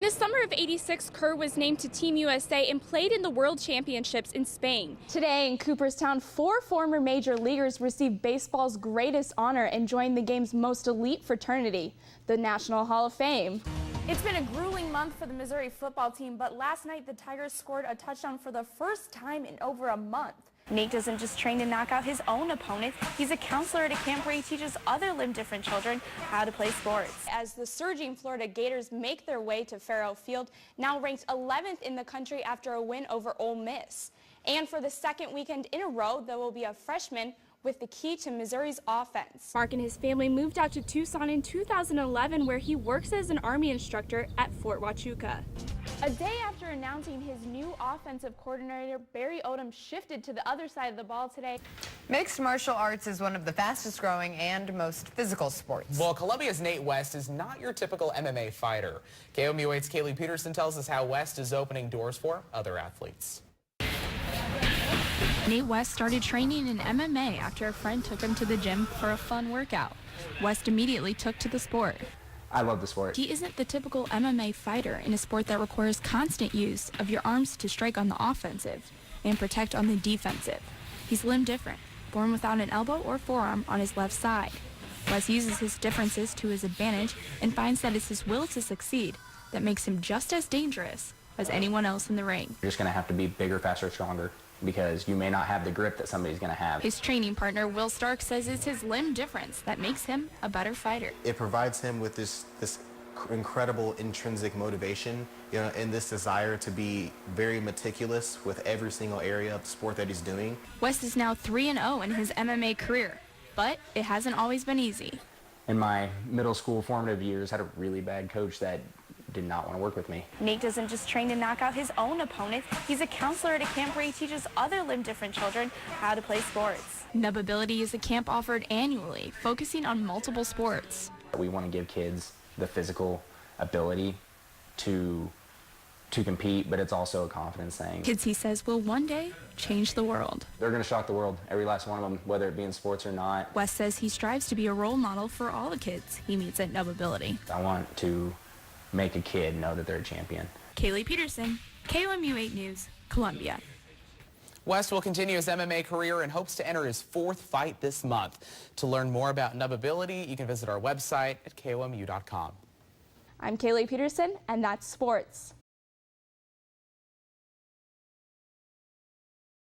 The summer of '86, Kerr was named to Team USA and played in the World Championships in Spain. Today in Cooperstown, 4 former major leaguers received baseball's greatest honor and joined the game's most elite fraternity, the National Hall of Fame. It's been a grueling month for the Missouri football team, but last night the Tigers scored a touchdown for the first time in over a month. Nate doesn't just train to knock out his own opponents. He's a counselor at a camp where he teaches other limb-different children how to play sports. As the surging Florida Gators make their way to Fairhope Field, now ranked 11th in the country after a win over Ole Miss. And for the second weekend in a row, there will be a freshman with the key to Missouri's offense. Mark and his family moved out to Tucson in 2011, where he works as an Army instructor at Fort Huachuca. A day after announcing his new offensive coordinator, Barry Odom shifted to the other side of the ball today. Mixed martial arts is one of the fastest growing and most physical sports. Well, Columbia's Nate West is not your typical MMA fighter. KOMU8's Kaylee Peterson tells us how West is opening doors for other athletes. Nate West started training in MMA after a friend took him to the gym for a fun workout. West immediately took to the sport. I love the sport. He isn't the typical MMA fighter in a sport that requires constant use of your arms to strike on the offensive and protect on the defensive. He's limb different, born without an elbow or forearm on his left side. Wes uses his differences to his advantage and finds that it's his will to succeed that makes him just as dangerous as anyone else in the ring. You're just going to have to be bigger, faster, stronger, because you may not have the grip that somebody's going to have. His training partner, Will Stark, says it's his limb difference that makes him a better fighter. It provides him with this incredible intrinsic motivation, and this desire to be very meticulous with every single area of the sport that he's doing. West is now 3-0 in his MMA career, but it hasn't always been easy. In my middle school formative years, I had a really bad coach that did not want to work with me. Nate doesn't just train to knock out his own opponents. He's a counselor at a camp where he teaches other limb-different children how to play sports. Nubability is a camp offered annually, focusing on multiple sports. We want to give kids the physical ability to compete, but it's also a confidence thing. Kids, he says, will one day change the world. They're going to shock the world, every last one of them, whether it be in sports or not. West says he strives to be a role model for all the kids he meets at Nubability. I want to make a kid know that they're a champion. Kaylee Peterson, KOMU8 News, Columbia. West will continue his MMA career and hopes to enter his 4th fight this month. To learn more about Nubability, you can visit our website at KOMU.com. I'm Kaylee Peterson, and that's sports.